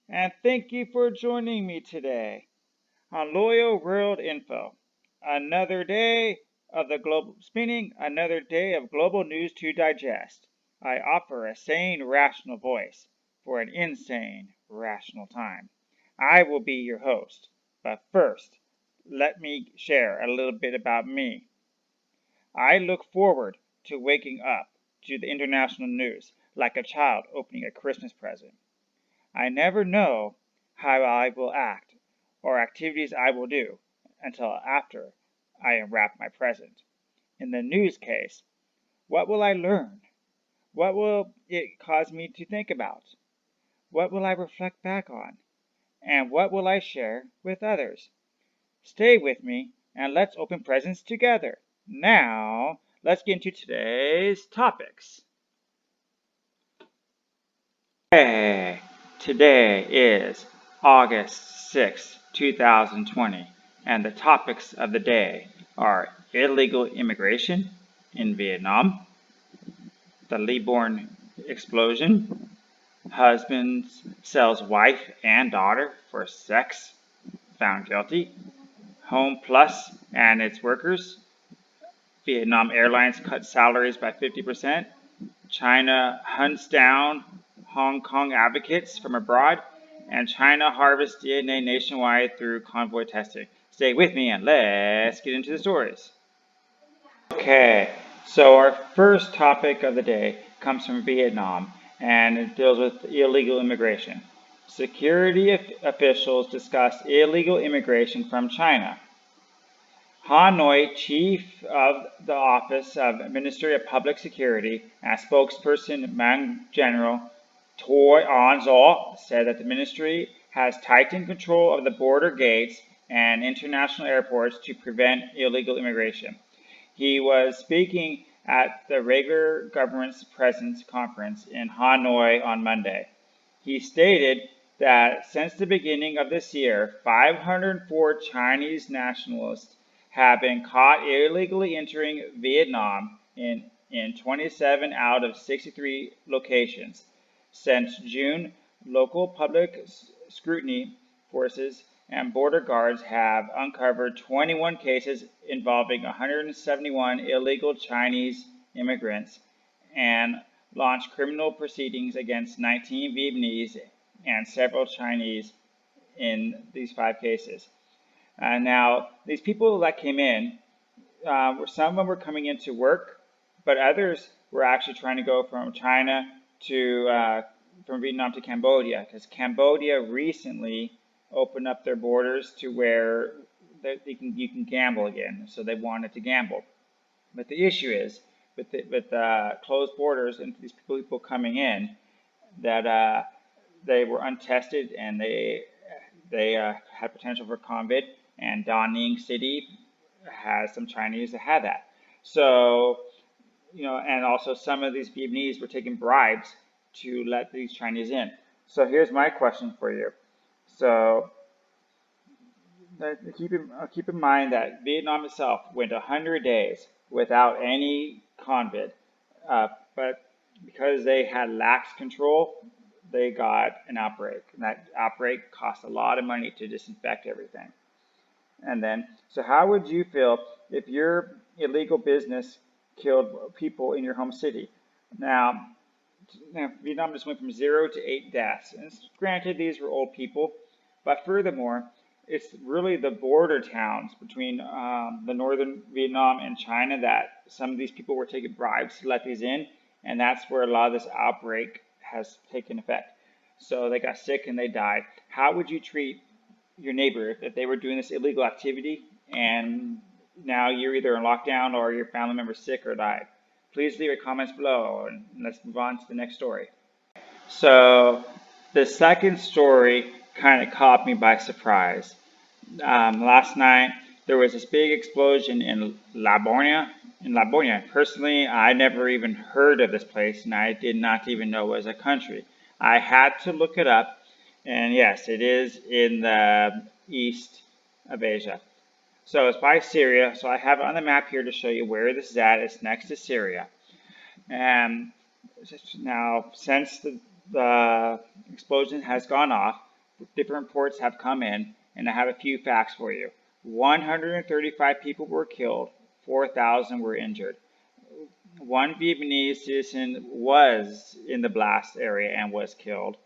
and thank you for joining me today on Loyal World Info. Another day of the global spinning, another day of global news to digest. I offer a sane, rational voice for an insane, rational time. I will be your host, but first, let me share a little bit about me. I look forward to waking up to the international news like a child opening a Christmas present. I never know how I will act or activities I will do until after I unwrap my present. In the news case, what will I learn? What will it cause me to think about? What will I reflect back on? And what will I share with others? Stay with me and let's open presents together. Now, let's get into today's topics. Today is August 6, 2020, and the topics of the day are illegal immigration in Vietnam, the Lebanon explosion, husband sells wife and daughter for sex, found guilty, HomePlus and its workers, Vietnam Airlines cuts salaries by 50%, China hunts down Hong Kong advocates from abroad, and China harvests DNA nationwide through convoy testing. Stay with me and let's get into the stories. Okay, so our first topic of the day comes from Vietnam, and it deals with illegal immigration. Security officials discuss illegal immigration from China. Hanoi Chief of the Office of Ministry of Public Security and spokesperson Mang General Toi An Zhao said that the ministry has tightened control of the border gates and international airports to prevent illegal immigration. He was speaking at the regular government's presence conference in Hanoi on Monday. He stated that since the beginning of this year, 504 Chinese nationalists have been caught illegally entering Vietnam in 27 out of 63 locations. Since June, local public scrutiny forces and border guards have uncovered 21 cases involving 171 illegal Chinese immigrants and launched criminal proceedings against 19 Vietnamese and several Chinese in these 5 cases. Now, these people that came in, some of them were coming in to work, but others were actually trying to go from China to from Vietnam to Cambodia, because Cambodia recently opened up their borders to where you can gamble again. So they wanted to gamble, but the issue is with closed borders and these people coming in that they were untested and they had potential for convid. And Da Nang City has some Chinese that had that. So, and also some of these Vietnamese were taking bribes to let these Chinese in. So here's my question for you. So keep in mind that Vietnam itself went 100 days without any convid, but because they had lax control, they got an outbreak. And that outbreak cost a lot of money to disinfect everything. And then, so how would you feel if your illegal business killed people in your home city? Now Vietnam just went from 0 to 8 deaths. And granted, these were old people, but furthermore, it's really the border towns between the northern Vietnam and China that some of these people were taking bribes to let these in, and that's where a lot of this outbreak has taken effect. So they got sick and they died. How would you treat your neighbor if they were doing this illegal activity and now you're either in lockdown or your family member's sick or died? Please leave your comments below and let's move on to the next story. So the second story kind of caught me by surprise. Last night there was this big explosion in Lebanon. Personally, I never even heard of this place and I did not even know it was a country. I had to look it up. And yes, it is in the east of Asia. So it's by Syria. So I have it on the map here to show you where this is at. It's next to Syria. And now, since the explosion has gone off, different reports have come in, and I have a few facts for you. 135 people were killed, 4,000 were injured. One Vietnamese citizen was in the blast area and was killed.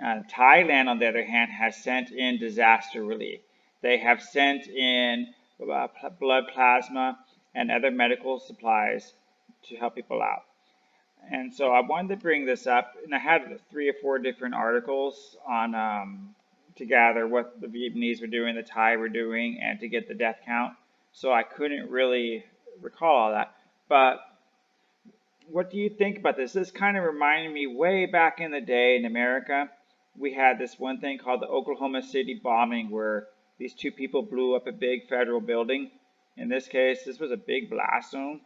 Thailand, on the other hand, has sent in disaster relief. They have sent in blood plasma and other medical supplies to help people out. And so I wanted to bring this up, and I had 3 or 4 different articles on to gather what the Vietnamese were doing, the Thai were doing, and to get the death count. So I couldn't really recall all that. But what do you think about this? This kind of reminded me way back in the day in America. We had this one thing called the Oklahoma City bombing where these 2 people blew up a big federal building. In this case, this was a big blast zone.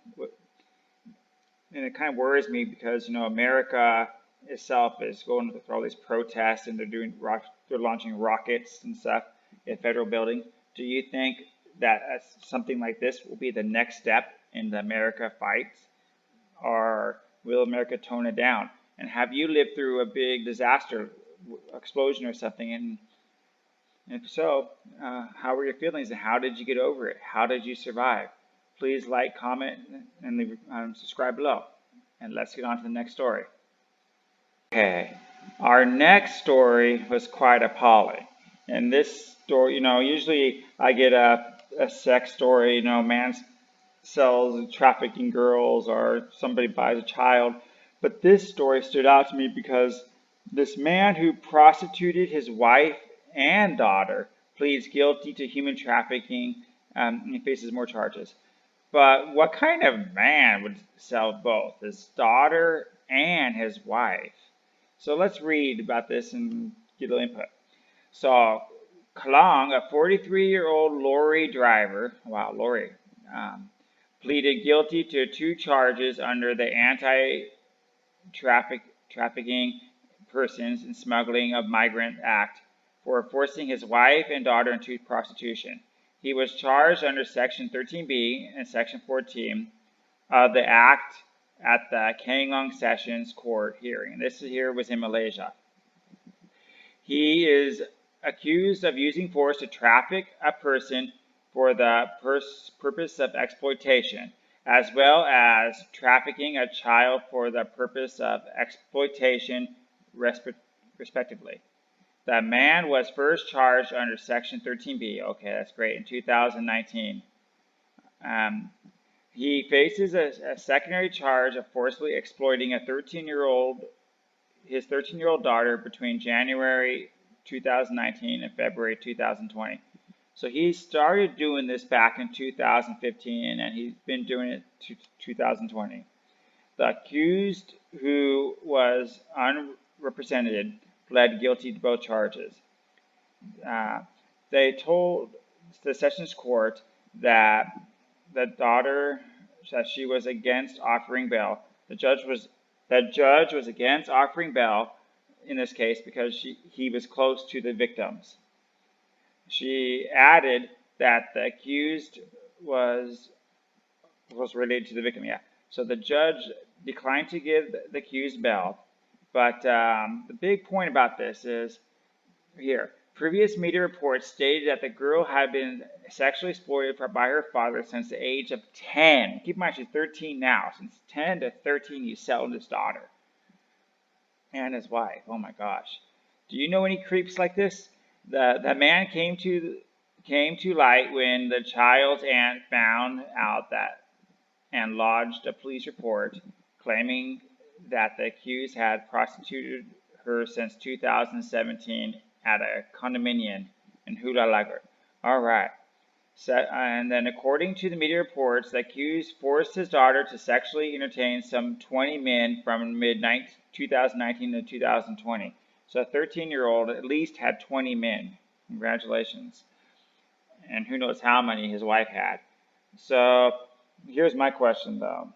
And it kind of worries me because, America itself is going through all these protests and they're launching rockets and stuff at federal building. Do you think that something like this will be the next step in the America fights? Or will America tone it down? And have you lived through a big disaster, explosion or something? And if so, how were your feelings and how did you get over it? How did you survive? Please like, comment, and leave, subscribe below. And let's get on to the next story. Okay, our next story was quite appalling. And this story, usually I get a sex story, man sells trafficking girls or somebody buys a child. But this story stood out to me because this man who prostituted his wife and daughter pleads guilty to human trafficking and he faces more charges. But what kind of man would sell both, his daughter and his wife? So let's read about this and get a little input. So Kalong, a 43-year-old lorry driver, pleaded guilty to 2 charges under the Anti-Trafficking Persons and Smuggling of Migrant Act for forcing his wife and daughter into prostitution. He was charged under Section 13B and Section 14 of the Act at the Kangong Sessions Court hearing. This here was in Malaysia. He is accused of using force to traffic a person for the purpose of exploitation, as well as trafficking a child for the purpose of exploitation, respectively. The man was first charged under Section 13B. Okay, that's great. In 2019. He faces a secondary charge of forcibly exploiting his 13-year-old daughter between January 2019 and February 2020. So he started doing this back in 2015 and he's been doing it to 2020. The accused, who was unrepresented, pled guilty to both charges. They told the Sessions Court that the daughter, that she was against offering bail. The judge was against offering bail in this case because he was close to the victims. She added that the accused was related to the victim. Yeah. So the judge declined to give the accused bail. But the big point about this is here. Previous media reports stated that the girl had been sexually exploited by her father since the age of 10. Keep in mind she's 13 now. Since 10 to 13, he sold his daughter and his wife. Oh my gosh. Do you know any creeps like this? The man came to light when the child's aunt found out that and lodged a police report claiming that the accused had prostituted her since 2017 at a condominium in Hula Lagar. All right. So, and then according to the media reports, the accused forced his daughter to sexually entertain some 20 men from mid-2019 to 2020. So a 13-year-old at least had 20 men. Congratulations. And who knows how many his wife had. So here's my question, though.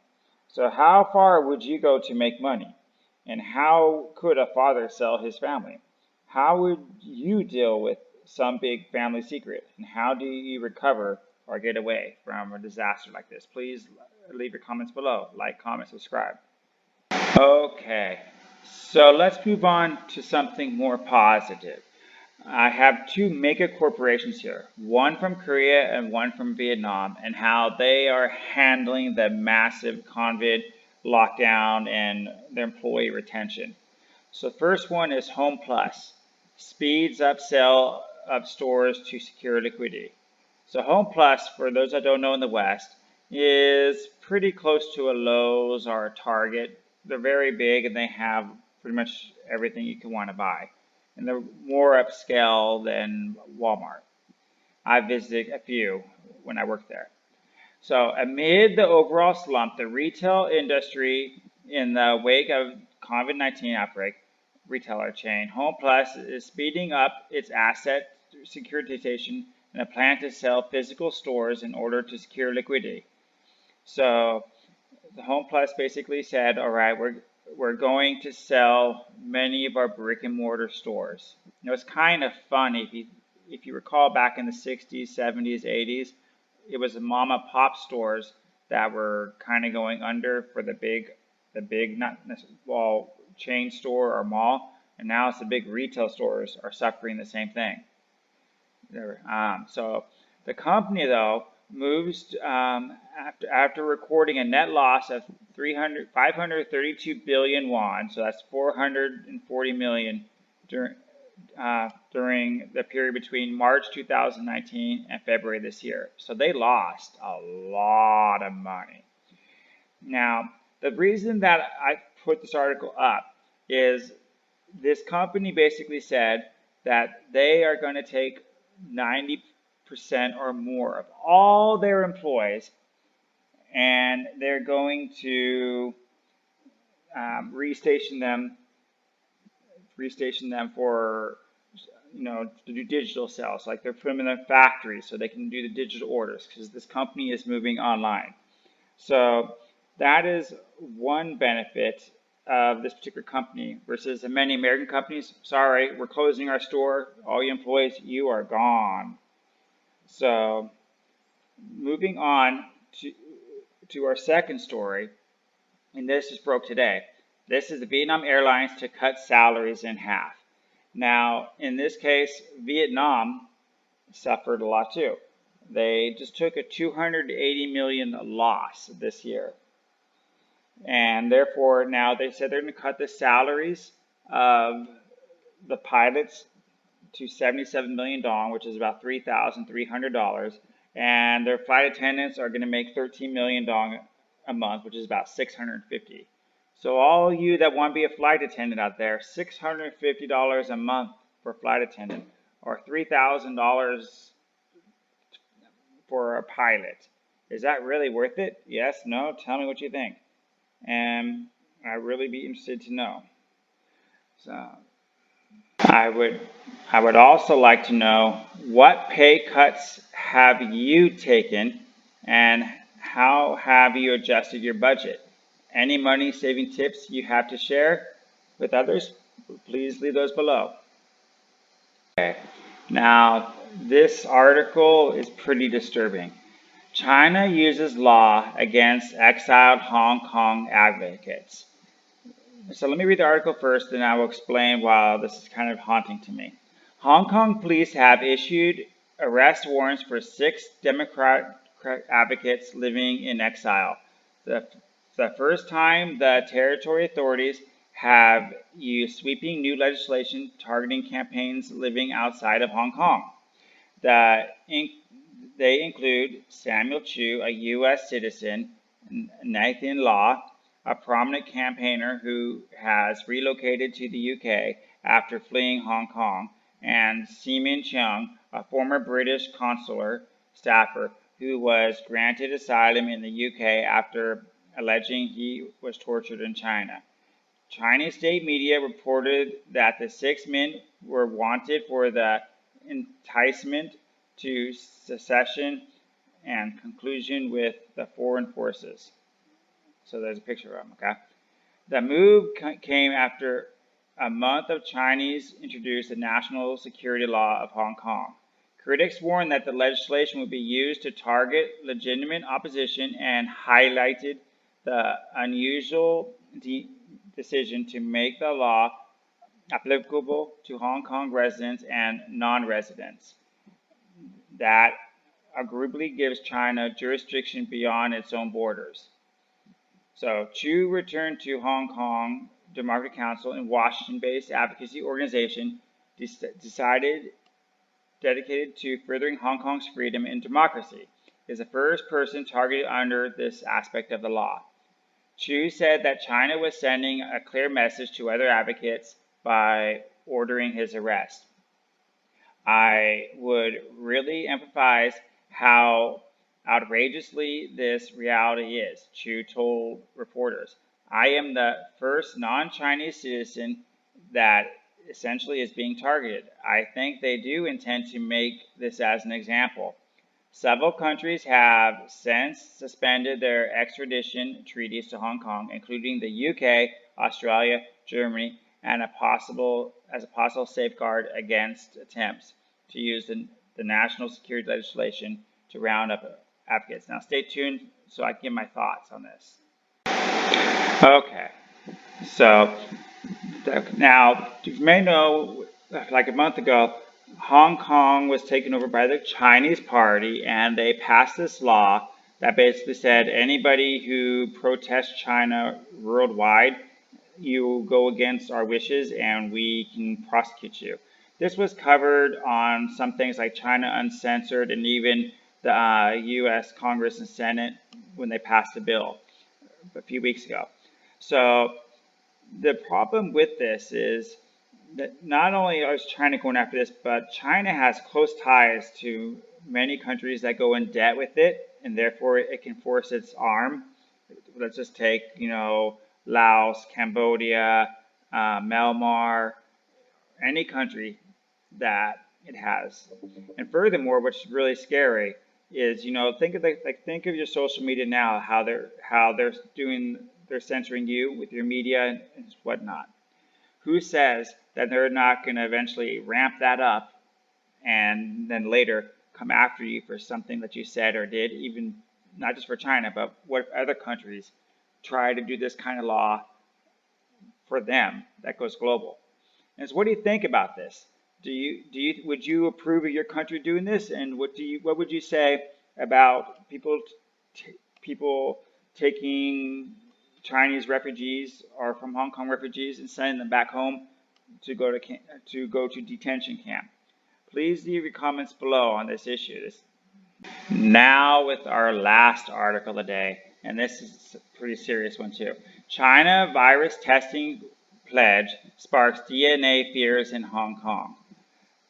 So how far would you go to make money? And how could a father sell his family? How would you deal with some big family secret? And how do you recover or get away from a disaster like this? Please leave your comments below. Like, comment, subscribe. Okay, so let's move on to something more positive. I have two mega corporations here, one from Korea and one from Vietnam, and how they are handling the massive convid lockdown and their employee retention. So the first one is HomePlus, speeds up sale of stores to secure liquidity. So HomePlus, for those that don't know in the West, is pretty close to a Lowe's or a Target. They're very big and they have pretty much everything you can want to buy. And they're more upscale than Walmart. I visited a few when I worked there. So amid the overall slump, the retail industry in the wake of COVID-19 outbreak, retailer chain HomePlus is speeding up its asset securitization and a plan to sell physical stores in order to secure liquidity. So the HomePlus basically said, all right, we're going to sell many of our brick and mortar stores. You know, it's kind of funny if you recall back in the 60s, 70s, 80s, it was the mom and pop stores that were kind of going under for the big not well chain store or mall, and now it's the big retail stores are suffering the same thing. So the company though moves after recording a net loss of 532 billion won, so that's 440 million during the period between March 2019 and February this year. So they lost a lot of money. Now, the reason that I put this article up is this company basically said that they are going to take 90% or more of all their employees and they're going to restation them for, you know, to do digital sales. Like they're putting them in their factories so they can do the digital orders because this company is moving online. So that is one benefit of this particular company versus the many American companies. Sorry, we're closing our store. All you employees, you are gone. So moving on to our second story, and this is broke today. This is the Vietnam Airlines to cut salaries in half. Now, in this case, Vietnam suffered a lot too. They just took a 280 million loss this year. And therefore, now they said they're going to cut the salaries of the pilots to 77 million dong, which is about $3,300. And their flight attendants are going to make 13 million dong a month, which is about 650. So all you that want to be a flight attendant out there, $650 a month for a flight attendant, or $3,000 for a pilot. Is that really worth it? Yes? No? Tell me what you think. And I'd really be interested to know. So I would also like to know, what pay cuts have you taken and how have you adjusted your budget? Any money saving tips you have to share with others, please leave those below. Okay. Now, this article is pretty disturbing. China uses law against exiled Hong Kong advocates. So let me read the article first, then I will explain why this is kind of haunting to me. Hong Kong police have issued arrest warrants for 6 Democratic advocates living in exile. The first time the territory authorities have used sweeping new legislation targeting campaigns living outside of Hong Kong. They include Samuel Chu, a U.S. citizen, Nathan Law, a prominent campaigner who has relocated to the U.K. after fleeing Hong Kong, and Seamin Cheung, a former British consular staffer who was granted asylum in the UK after alleging he was tortured in China. Chinese state media reported that the 6 men were wanted for the enticement to secession and collusion with the foreign forces. So there's a picture of them, okay? The move came after a month of Chinese introduced the national security law of Hong Kong. Critics warned that the legislation would be used to target legitimate opposition and highlighted the unusual decision to make the law applicable to Hong Kong residents and non-residents. That agreeably gives China jurisdiction beyond its own borders. So Chu returned to Hong Kong Democratic Council, a Washington-based advocacy organization dedicated to furthering Hong Kong's freedom and democracy. He is the first person targeted under this aspect of the law. Chu said that China was sending a clear message to other advocates by ordering his arrest. I would really emphasize how outrageously this reality is, Chu told reporters. I am the first non-Chinese citizen that essentially is being targeted. I think they do intend to make this as an example. Several countries have since suspended their extradition treaties to Hong Kong, including the UK, Australia, Germany, and as a possible safeguard against attempts to use the national security legislation to round up advocates. Now stay tuned so I can give my thoughts on this. Okay, so now you may know, like a month ago, Hong Kong was taken over by the Chinese party, and they passed this law that basically said anybody who protests China worldwide, you go against our wishes and we can prosecute you. This was covered on some things like China Uncensored and even the U.S. Congress and Senate when they passed the bill a few weeks ago. So the problem with this is that not only is China going after this, but China has close ties to many countries that go in debt with it, and therefore it can force its arm. Let's just take, Laos, Cambodia, Myanmar, any country that it has. And furthermore, what's really scary is, think of your social media now, how they're censoring you with your media and whatnot. Who says that they're not going to eventually ramp that up and then later come after you for something that you said or did, even not just for China, but what if other countries try to do this kind of law for them that goes global? And so what do you think about this? Would you approve of your country doing this? And what would you say about people taking Chinese refugees or from Hong Kong refugees and sending them back home to go to detention camp? Please leave your comments below on this issue. Now with our last article of the day, and this is a pretty serious one too. China virus testing pledge sparks DNA fears in Hong Kong.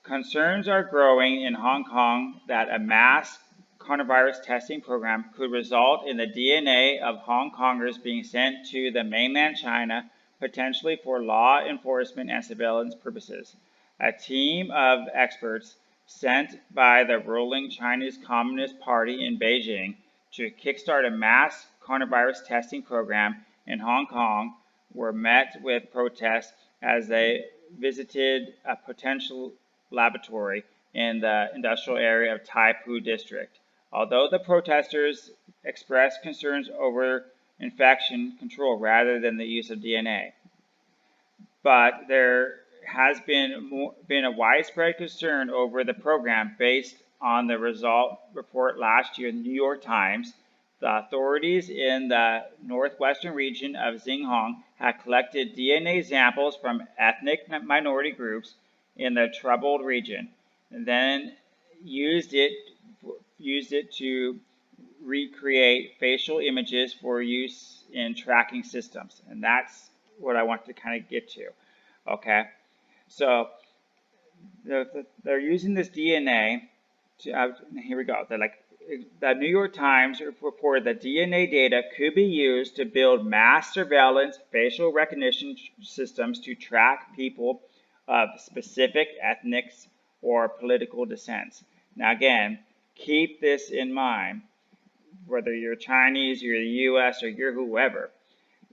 Concerns are growing in Hong Kong that a mass coronavirus testing program could result in the DNA of Hong Kongers being sent to the mainland China, potentially for law enforcement and surveillance purposes. A team of experts sent by the ruling Chinese Communist Party in Beijing to kickstart a mass coronavirus testing program in Hong Kong were met with protests as they visited a potential laboratory in the industrial area of Tai Po district. Although the protesters expressed concerns over infection control rather than the use of DNA. But there has been a widespread concern over the program based on the result report last year in the New York Times. The authorities in the northwestern region of Xinjiang had collected DNA samples from ethnic minority groups in the troubled region, and then used it to recreate facial images for use in tracking systems. And that's what I want to kind of get to. Okay, so they're using this DNA to, here we go. The New York Times reported that DNA data could be used to build mass surveillance facial recognition systems to track people of specific ethnics or political descents. Now again, keep this in mind, whether you're Chinese, you're the U.S., or you're whoever,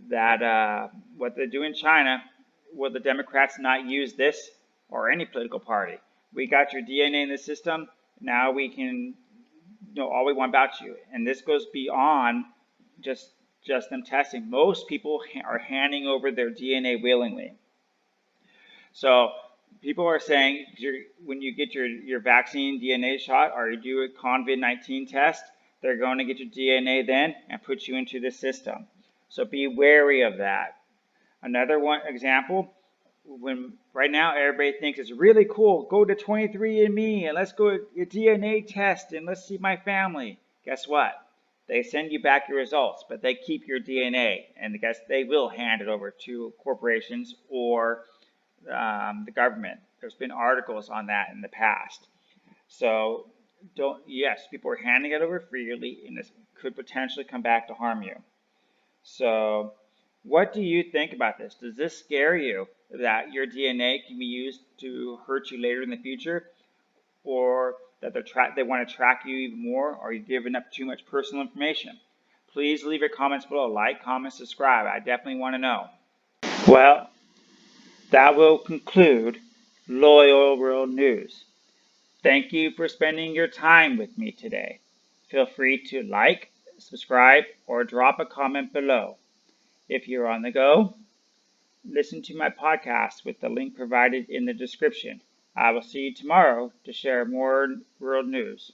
that what they do in China, will the Democrats not use this or any political party? We got your DNA in the system, now we can know all we want about you. And this goes beyond just them testing. Most people are handing over their DNA willingly. So people are saying when you get your vaccine DNA shot or you do a convid-19 test, they're going to get your DNA then and put you into the system. So be wary of that. Another one example, when right now everybody thinks it's really cool, go to 23andMe and let's go a DNA test and let's see my family. Guess what? They send you back your results, but they keep your DNA, and guess they will hand it over to corporations or the government. There's been articles on that in the past. So yes, people are handing it over freely, and this could potentially come back to harm you. So what do you think about this? Does this scare you that your DNA can be used to hurt you later in the future, or that they want to track you even more, or you're giving up too much personal information? Please leave your comments below. Like, comment, subscribe. I definitely want to know. Well, that will conclude Loyal World News. Thank you for spending your time with me today. Feel free to like, subscribe, or drop a comment below. If you're on the go, listen to my podcast with the link provided in the description. I will see you tomorrow to share more world news.